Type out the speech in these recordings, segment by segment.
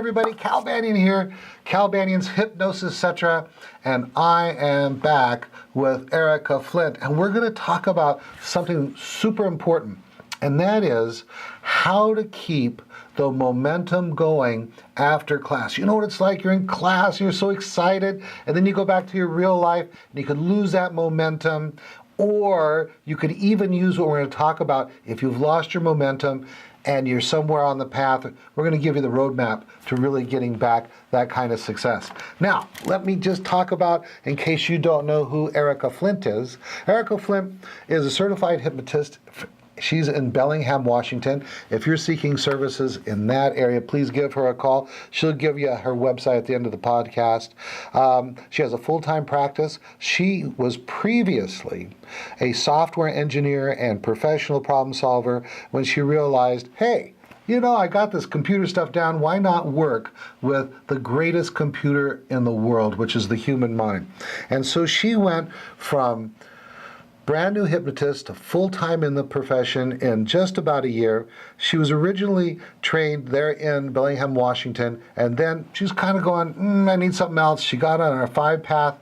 everybody, Cal Banyan here, Cal Banyan's Hypnosis, etc. And I am back with Erika Flint, and we're going to talk about something super important, and that is how to keep the momentum going after class. You know what it's like? You're in class, you're so excited, and then you go back to your real life, and you could lose that momentum, or you could even use what we're going to talk about if you've lost your momentum and you're somewhere on the path. We're going to give you the roadmap to really getting back that kind of success. Now, let me just talk about, in case you don't know who Erika Flint is. Erika Flint is a certified hypnotist. She's in Bellingham, Washington. If you're seeking services in that area, please give her a call. She'll give you her website at the end of the podcast. She has a full-time practice. She was previously a software engineer and professional problem solver when she realized, hey, you know, I got this computer stuff down. Why not work with the greatest computer in the world, which is the human mind? And so she went from brand new hypnotist to full-time in the profession in just about a year. She was originally trained there in Bellingham, Washington, and then she's kind of going, I need something else. She got on our 5-path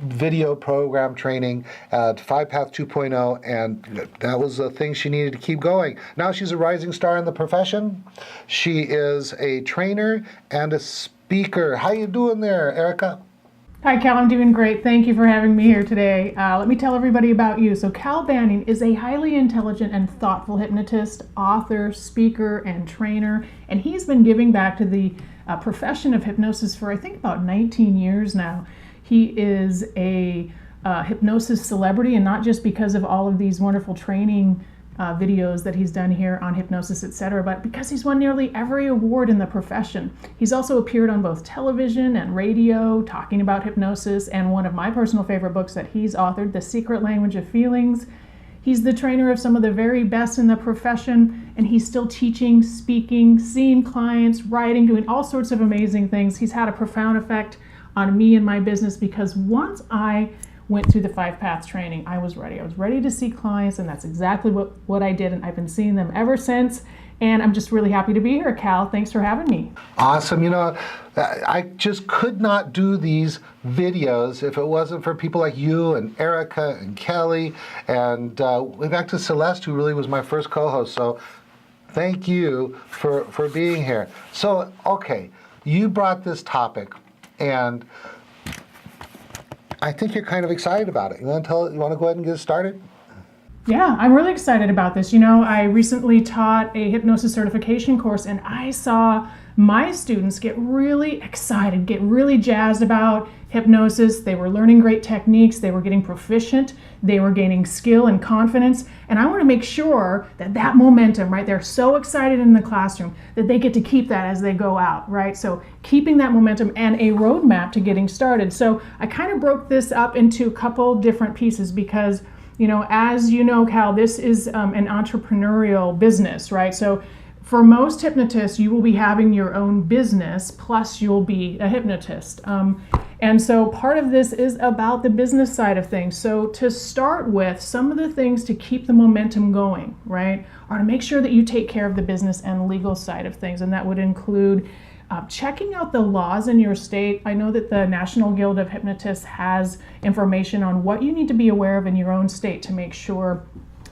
video program training, 5-path 2.0, and that was the thing she needed to keep going. Now she's a rising star in the profession. She is a trainer and a speaker. How you doing there, Erika? Hi, Cal. I'm doing great. Thank you for having me here today. Let me tell everybody about you. So Cal Banyan is a highly intelligent and thoughtful hypnotist, author, speaker, and trainer. And he's been giving back to the profession of hypnosis for, I think, about 19 years now. He is a hypnosis celebrity, and not just because of all of these wonderful training videos that he's done here on hypnosis, etc., but because he's won nearly every award in the profession. He's also appeared on both television and radio talking about hypnosis, and one of my personal favorite books that he's authored, The Secret Language of Feelings. He's the trainer of some of the very best in the profession, and he's still teaching, speaking, seeing clients, writing, doing all sorts of amazing things. He's had a profound effect on me and my business because once I went through the 5-path training, I was ready. I was ready to see clients, and that's exactly what I did, and I've been seeing them ever since. And I'm just really happy to be here, Cal. Thanks for having me. Awesome. You know, I just could not do these videos if it wasn't for people like you and Erika and Kelly, and way back to Celeste, who really was my first co-host. So thank you for being here. So, okay, you brought this topic, and I think you're kind of excited about it. You want to go ahead and get started? Yeah, I'm really excited about this. You know, I recently taught a hypnosis certification course, and I saw my students get really excited, get really jazzed about hypnosis. They were learning great techniques. They were getting proficient. They were gaining skill and confidence. And I want to make sure that momentum, right, they're so excited in the classroom that they get to keep that as they go out, right? So keeping that momentum and a roadmap to getting started. So I kind of broke this up into a couple different pieces because, you know, as you know, Cal, this is an entrepreneurial business, right? So for most hypnotists, you will be having your own business, plus you'll be a hypnotist. And so part of this is about the business side of things. So to start with, some of the things to keep the momentum going, right, are to make sure that you take care of the business and legal side of things. And that would include checking out the laws in your state. I know that the National Guild of Hypnotists has information on what you need to be aware of in your own state to make sure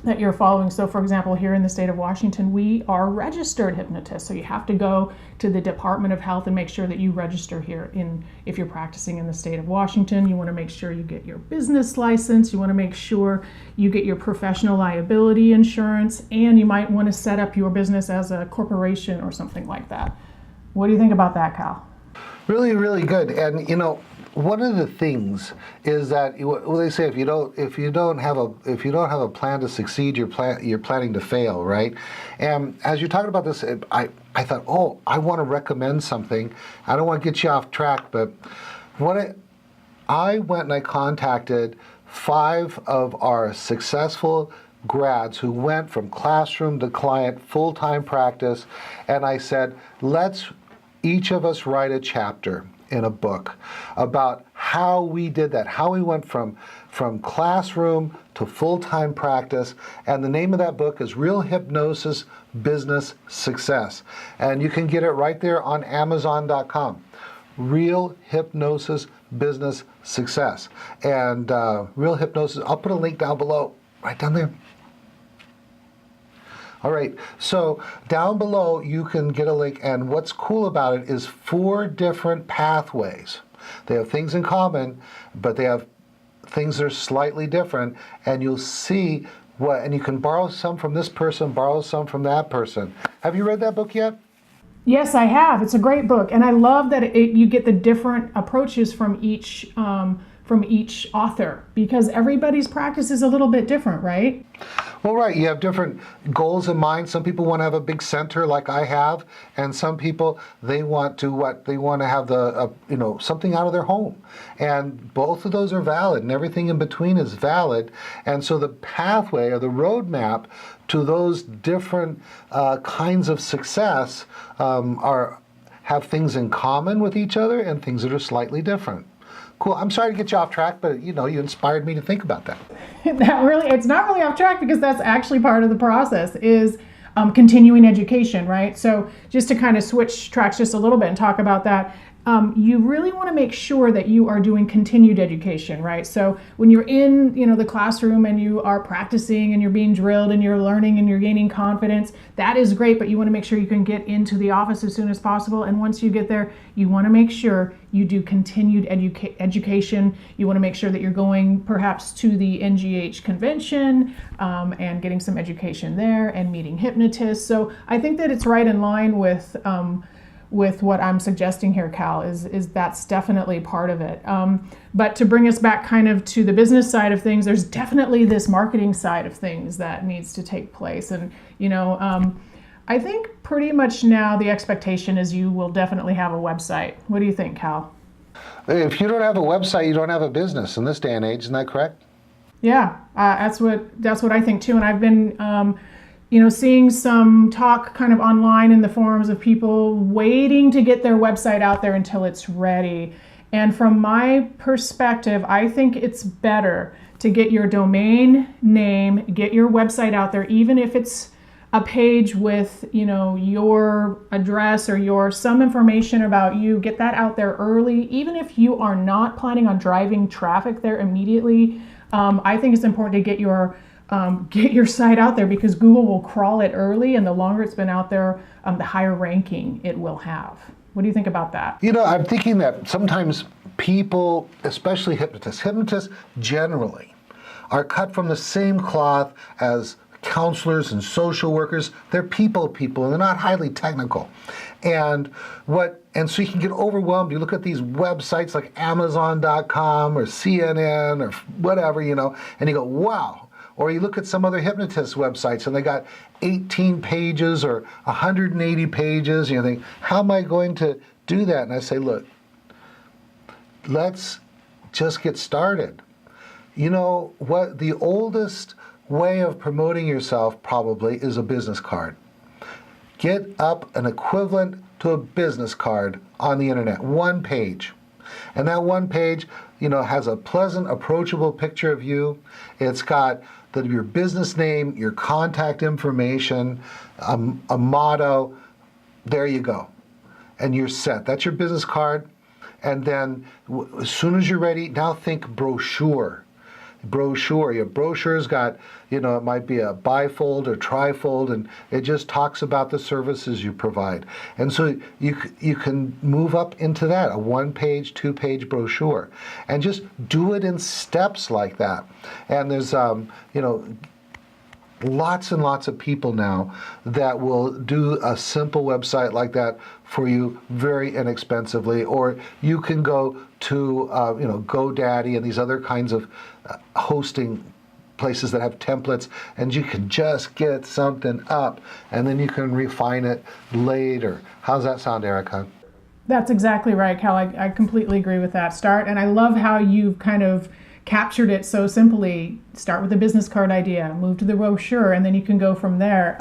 that you're following. So for example, here in the state of Washington, we are registered hypnotists. So you have to go to the Department of Health and make sure that you register here if you're practicing in the state of Washington. You want to make sure you get your business license. You want to make sure you get your professional liability insurance, and you might want to set up your business as a corporation or something like that. What do you think about that, Cal? Really, really good. And you know, one of the things is that they say if you don't have a plan to succeed, you're planning to fail, right? And as you're talking about this, I thought, oh, I want to recommend something. I don't want to get you off track, but I went and I contacted 5 of our successful grads who went from classroom to client, full-time practice, and I said, let's each of us write a chapter in a book about how we did that, how we went from classroom to full-time practice. And the name of that book is Real Hypnosis Business Success. And you can get it right there on Amazon.com. Real Hypnosis Business Success. And Real Hypnosis, I'll put a link down below, right down there. All right, so down below you can get a link, and what's cool about it is 4 different pathways. They have things in common, but they have things that are slightly different, and you'll see and you can borrow some from this person, borrow some from that person. Have you read that book yet? Yes, I have. It's a great book, and I love that you get the different approaches from each author, because everybody's practice is a little bit different, right? Well, right. You have different goals in mind. Some people want to have a big center like I have, and some people, they want to have something out of their home. And both of those are valid, and everything in between is valid. And so the pathway or the roadmap to those different kinds of success have things in common with each other and things that are slightly different. Cool. I'm sorry to get you off track, but you inspired me to think about that. It's not really off track, because that's actually part of the process is continuing education, right? So just to kind of switch tracks just a little bit and talk about that, you really want to make sure that you are doing continued education, right? So when you're in, the classroom and you are practicing and you're being drilled and you're learning and you're gaining confidence, that is great, but you want to make sure you can get into the office as soon as possible. And once you get there, you want to make sure you do continued education. You want to make sure that you're going perhaps to the NGH convention and getting some education there and meeting hypnotists. So I think that it's right in line with what I'm suggesting here, Cal, is that's definitely part of it. But to bring us back kind of to the business side of things, there's definitely this marketing side of things that needs to take place. And, I think pretty much now the expectation is you will definitely have a website. What do you think, Cal? If you don't have a website, you don't have a business in this day and age. Isn't that correct? Yeah, that's what I think too. And I've been seeing some talk kind of online in the forums of people waiting to get their website out there until it's ready. And from my perspective, I think it's better to get your domain name, get your website out there, even if it's a page with, your address or some information about you, get that out there early. Even if you are not planning on driving traffic there immediately, I think it's important to get your site out there, because Google will crawl it early, and the longer it's been out there, the higher ranking it will have. What do you think about that? I'm thinking that sometimes people, especially hypnotists generally, are cut from the same cloth as counselors and social workers. They're people, and they're not highly technical. And so you can get overwhelmed. You look at these websites like Amazon.com or CNN or whatever, and you go, wow. Or you look at some other hypnotist websites and they got 18 pages or 180 pages. You think, how am I going to do that? And I say, look, let's just get started. What the oldest way of promoting yourself probably is a business card. Get up an equivalent to a business card on the internet, 1 page. And that 1 page, has a pleasant, approachable picture of you. It's got your business name, your contact information, a motto. There you go. And you're set. That's your business card. And then as soon as you're ready, now think brochure. Your brochure's got, it might be a bifold or trifold, and it just talks about the services you provide. And so you can move up into that, a 1-page, 2-page brochure, and just do it in steps like that. And there's, lots and lots of people now that will do a simple website like that for you very inexpensively. Or you can go to GoDaddy and these other kinds of hosting places that have templates, and you can just get something up, and then you can refine it later. How's that sound, Erika? That's exactly right, Cal. I completely agree with that start. And I love how you've kind of captured it so simply. Start with the business card idea, move to the brochure, and then you can go from there.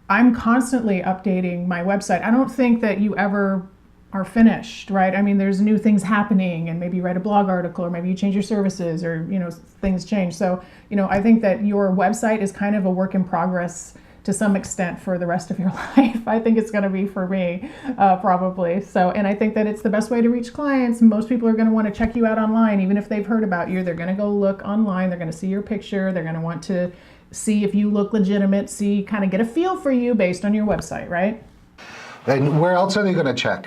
I'm constantly updating my website. I don't think that you ever are finished, right? I mean, there's new things happening, and maybe you write a blog article, or maybe you change your services, or things change. So I think that your website is kind of a work in progress to some extent for the rest of your life. I think it's going to be for me, probably. So, and I think that it's the best way to reach clients. Most people are going to want to check you out online, even if they've heard about you. They're going to go look online. They're going to see your picture. They're going to want to see if you look legitimate, kind of get a feel for you based on your website, right? And where else are they going to check?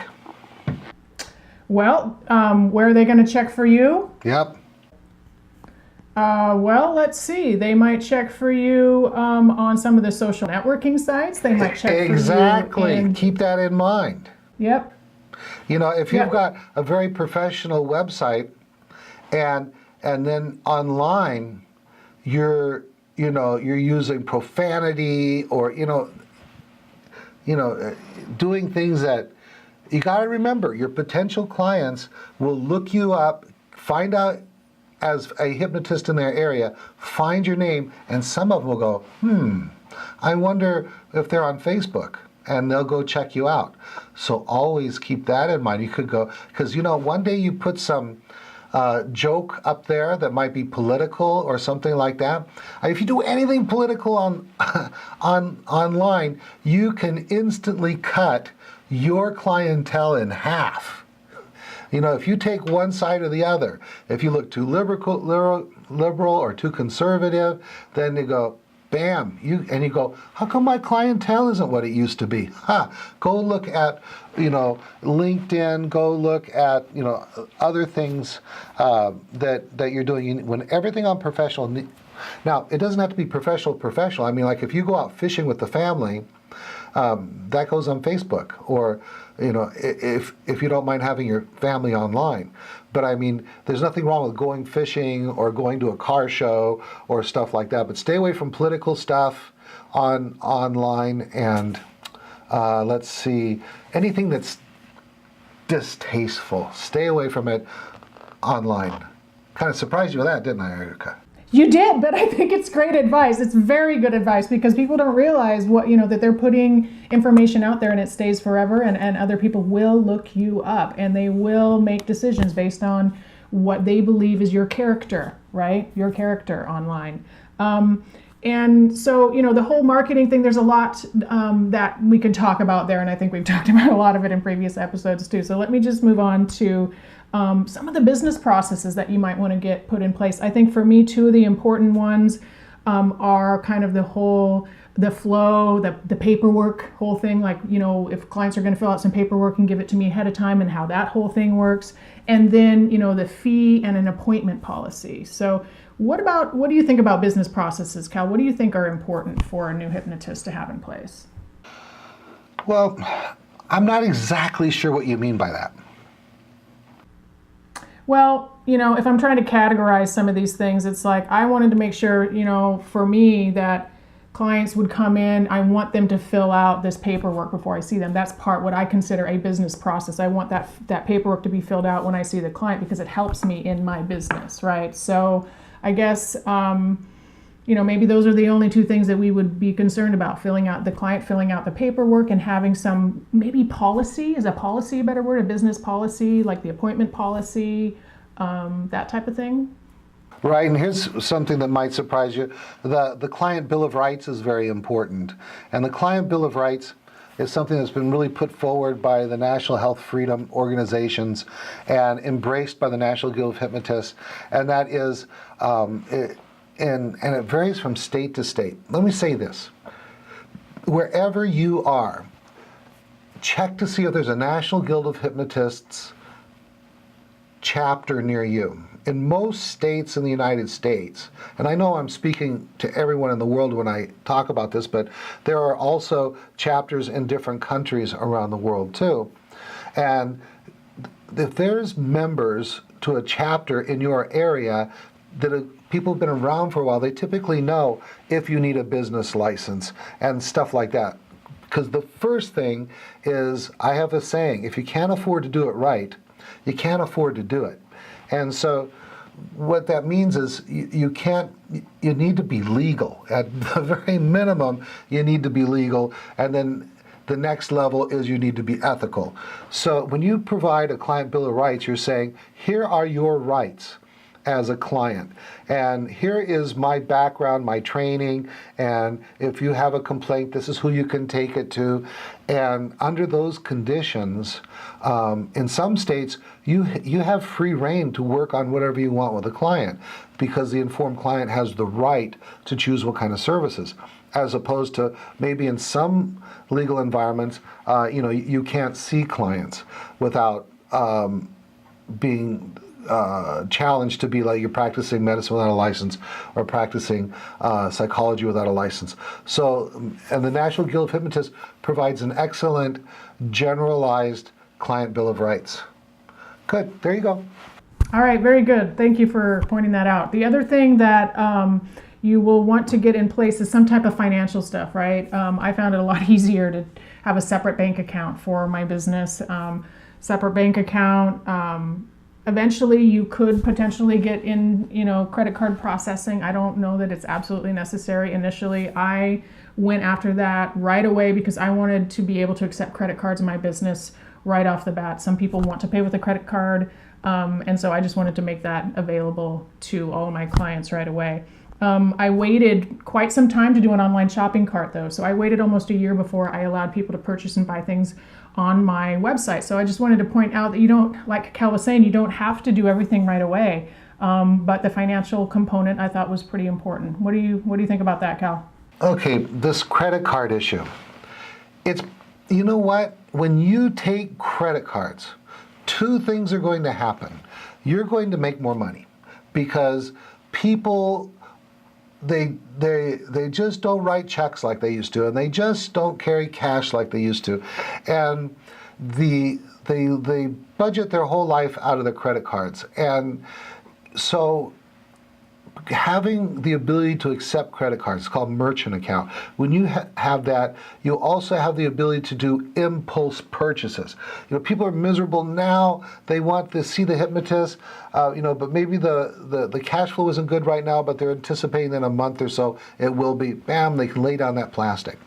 Well, where are they going to check for you? Yep. Well, let's see. They might check for you on some of the social networking sites. They might check exactly. for you. Keep that in mind. Yep. If you've got a very professional website, and then online, you're using profanity or doing things that you got to remember. Your potential clients will look you up, find out as a hypnotist in their area, find your name, and some of them will go, I wonder if they're on Facebook, and they'll go check you out. So always keep that in mind. You could go, because one day you put some joke up there that might be political or something like that. If you do anything political online, you can instantly cut your clientele in half. If you take one side or the other, if you look too liberal or too conservative, then they go, bam, you go, how come my clientele isn't what it used to be? Go look at, LinkedIn, go look at, other things that you're doing. When everything on professional, now it doesn't have to be professional. I mean, like if you go out fishing with the family, that goes on Facebook, or if you don't mind having your family online. But I mean, there's nothing wrong with going fishing or going to a car show or stuff like that. But stay away from political stuff online, and let's see, anything that's distasteful, stay away from it online. Kind of surprised you with that, didn't I, Erika? You did, but I think it's great advice. It's very good advice, because people don't realize that they're putting information out there and it stays forever, and other people will look you up and they will make decisions based on what they believe is your character, right? Your character online. And so, the whole marketing thing, there's a lot that we can talk about there, and I think we've talked about a lot of it in previous episodes too. So let me just move on to some of the business processes that you might want to get put in place. I think for me, two of the important ones are kind of the flow, the paperwork whole thing. Like, if clients are going to fill out some paperwork and give it to me ahead of time, and how that whole thing works. And then, the fee and an appointment policy. So what do you think about business processes, Cal? What do you think are important for a new hypnotist to have in place? Well, I'm not exactly sure what you mean by that. Well, if I'm trying to categorize some of these things, it's like I wanted to make sure, for me, that clients would come in, I want them to fill out this paperwork before I see them. That's what I consider a business process. I want that paperwork to be filled out when I see the client, because it helps me in my business, right? So I guess, maybe those are the only two things that we would be concerned about: the client filling out the paperwork, and having some maybe policy. Is a policy a better word? A business policy, like the appointment policy, that type of thing? Right, and here's something that might surprise you. The Client Bill of Rights is very important. And the Client Bill of Rights is something that's been really put forward by the National Health Freedom Organizations and embraced by the National Guild of Hypnotists. And that is, and it varies from state to state. Let me say this. Wherever you are, check to see if there's a National Guild of Hypnotists chapter near you. In most states in the United States, and I know I'm speaking to everyone in the world when I talk about this, but there are also chapters in different countries around the world too. And if there's members to a chapter in your area people have been around for a while, they typically know if you need a business license and stuff like that. Because the first thing is, I have a saying, if you can't afford to do it right, you can't afford to do it. And so what that means is you need to be legal. At the very minimum, you need to be legal. And then the next level is you need to be ethical. So when you provide a client bill of rights, you're saying, here are your rights as a client, and here is my background, my training, and if you have a complaint, this is who you can take it to. And under those conditions, in some states, you have free reign to work on whatever you want with a client, because the informed client has the right to choose what kind of services, as opposed to maybe in some legal environments, you can't see clients without being challenged to be like you're practicing medicine without a license or practicing psychology without a license. So, and the National Guild of Hypnotists provides an excellent generalized client bill of rights. Good, there you go. All right, very good. Thank you for pointing that out. The other thing that you will want to get in place is some type of financial stuff, right? I found it a lot easier to have a separate bank account for my business, separate bank account. Eventually, you could potentially get in, credit card processing. I don't know that it's absolutely necessary. Initially, I went after that right away because I wanted to be able to accept credit cards in my business right off the bat. Some people want to pay with a credit card, and so I just wanted to make that available to all of my clients right away. I waited quite some time to do an online shopping cart, though. So I waited almost a year before I allowed people to purchase and buy things on my website. So I just wanted to point out that you don't, like Cal was saying, you don't have to do everything right away. But the financial component I thought was pretty important. What do you think about that, Cal? Okay, this credit card issue. It's, you know what? When you take credit cards, two things are going to happen. You're going to make more money because people, they just don't write checks like they used to, and they just don't carry cash like they used to, and they budget their whole life out of their credit cards. And so having the ability to accept credit cards, it's called merchant account. When you have that, you also have the ability to do impulse purchases. People are miserable now. They want to see the hypnotist, but maybe the cash flow isn't good right now, but they're anticipating in a month or so it will be. Bam, they can lay down that plastic.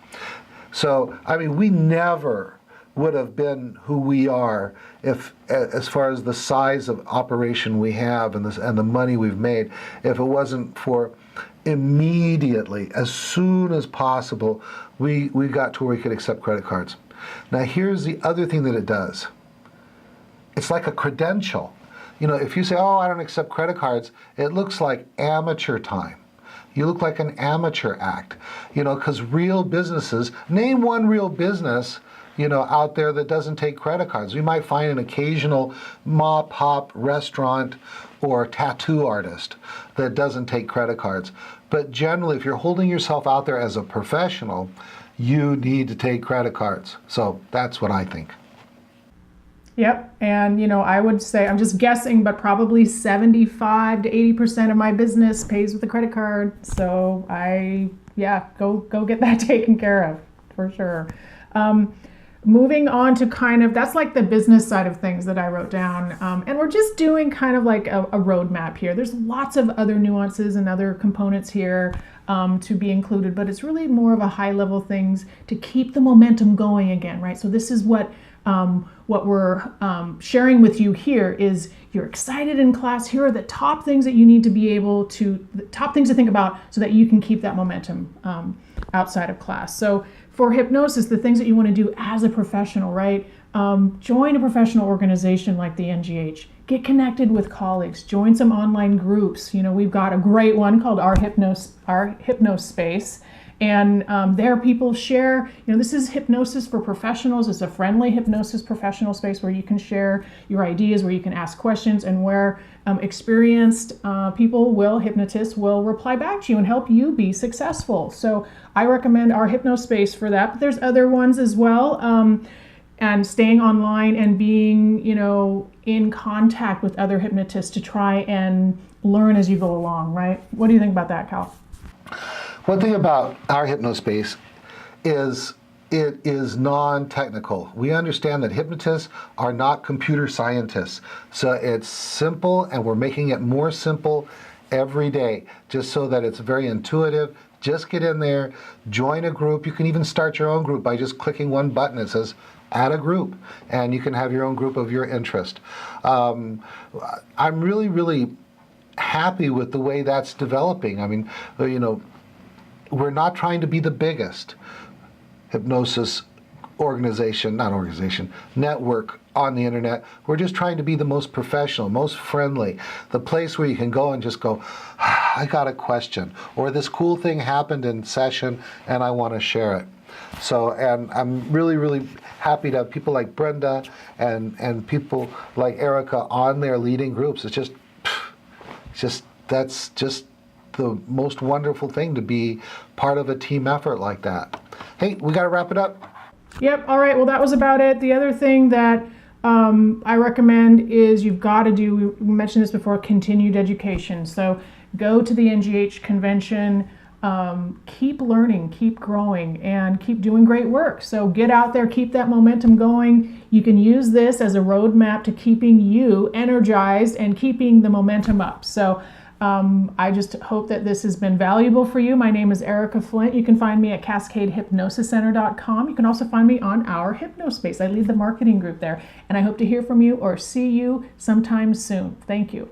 So, we never would have been who we are if, as far as the size of operation we have and the money we've made, if it wasn't for immediately, as soon as possible, we got to where we could accept credit cards. Now here's the other thing that it does. It's like a credential. If you say, oh, I don't accept credit cards, it looks like amateur time. You look like an amateur act, because real businesses, name one real business out there that doesn't take credit cards. We might find an occasional mop-hop restaurant or tattoo artist that doesn't take credit cards. But generally, if you're holding yourself out there as a professional, you need to take credit cards. So that's what I think. Yep, and I would say, I'm just guessing, but probably 75 to 80% of my business pays with a credit card. So go get that taken care of, for sure. Moving on to that's like the business side of things that I wrote down. And we're just doing kind of like a roadmap here. There's lots of other nuances and other components here to be included, but it's really more of a high level things to keep the momentum going again, right? So this is what we're sharing with you here is you're excited in class. Here are the top things that you need to be the top things to think about so that you can keep that momentum outside of class. So for hypnosis, the things that you want to do as a professional, right? Join a professional organization like the NGH. Get connected with colleagues. Join some online groups. We've got a great one called our Hypnospace. And there people share, this is hypnosis for professionals. It's a friendly hypnosis professional space where you can share your ideas, where you can ask questions, and where experienced hypnotists will reply back to you and help you be successful. So I recommend our Hypnospace for that, but there's other ones as well. And staying online and being, in contact with other hypnotists to try and learn as you go along, right? What do you think about that, Cal? One thing about our Hypnospace is it is non-technical. We understand that hypnotists are not computer scientists. So it's simple, and we're making it more simple every day, just so that it's very intuitive, Just get in there, join a group. You can even start your own group by just clicking one button. It says add a group, and you can have your own group of your interest. I'm really, really happy with the way that's developing. I mean, we're not trying to be the biggest hypnosis network on the internet. We're just trying to be the most professional, most friendly, the place where you can go and just go, I got a question, or this cool thing happened in session and I want to share it. So, and I'm really, really happy to have people like Brenda and people like Erika on there leading groups. That's just the most wonderful thing to be part of a team effort like that. Hey, we got to wrap it up. Yep. All right. Well, that was about it. The other thing that I recommend is you've got to do, we mentioned this before, continued education. So go to the NGH convention, keep learning, keep growing, and keep doing great work. So get out there, keep that momentum going. You can use this as a roadmap to keeping you energized and keeping the momentum up. So I just hope that this has been valuable for you. My name is Erika Flint. You can find me at CascadeHypnosisCenter.com. You can also find me on our Hypnospace. I lead the marketing group there, and I hope to hear from you or see you sometime soon. Thank you.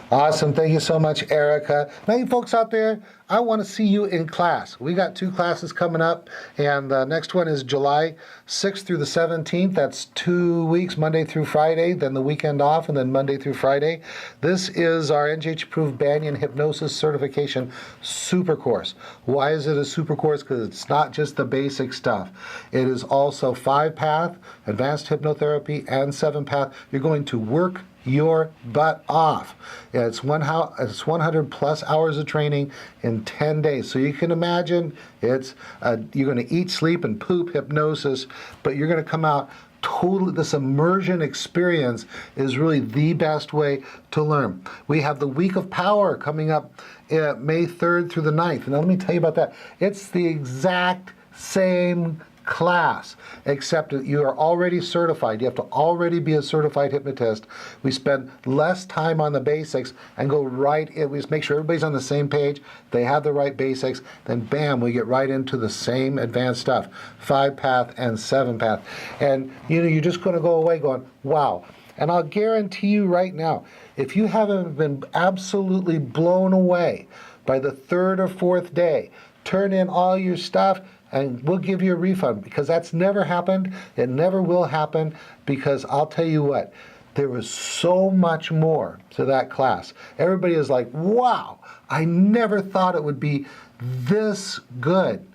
Awesome. Thank you so much, Erika. Now, you folks out there, I want to see you in class. We got 2 classes coming up, and the next one is July 6th through the 17th. That's 2 weeks, Monday through Friday, then the weekend off, and then Monday through Friday. This is our NGH-approved Banyan Hypnosis Certification Super Course. Why is it a super course? Because it's not just the basic stuff. It is also 5-path, advanced hypnotherapy, and 7-path. You're going to work your butt off. It's 100 plus hours of training in 10 days. So you can imagine you're going to eat, sleep, and poop hypnosis, but you're going to come out totally. This immersion experience is really the best way to learn. We have the Week of Power coming up May 3rd through the 9th. And now let me tell you about that. It's the exact same class, except that you are already certified. You have to already be a certified hypnotist. We spend less time on the basics and go right in. We just make sure everybody's on the same page, they have the right basics, then bam, we get right into the same advanced stuff, 5-path and 7-path. And you're just going to go away going, wow. And I'll guarantee you right now, if you haven't been absolutely blown away by the 3rd or 4th day, turn in all your stuff, and we'll give you a refund, because that's never happened. It never will happen, because I'll tell you what, there was so much more to that class. Everybody is like, wow, I never thought it would be this good.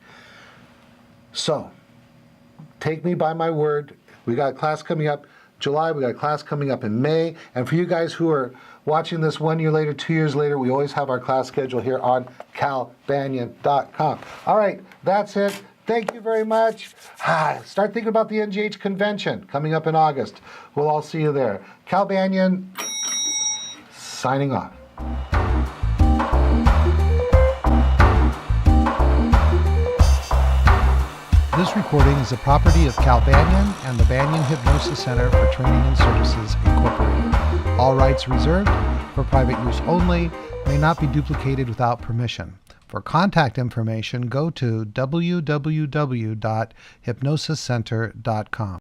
So, take me by my word. We got a class coming up July, we got a class coming up in May, and for you guys who are watching this 1 year later, 2 years later, we always have our class schedule here on calbanyan.com. All right, that's it. Thank you very much. Start thinking about the NGH convention coming up in August. We'll all see you there. Cal Banyan, signing off. This recording is the property of Cal Banyan and the Banyan Hypnosis Center for Training and Services, Incorporated. All rights reserved, for private use only, may not be duplicated without permission. For contact information, go to www.hypnosiscenter.com.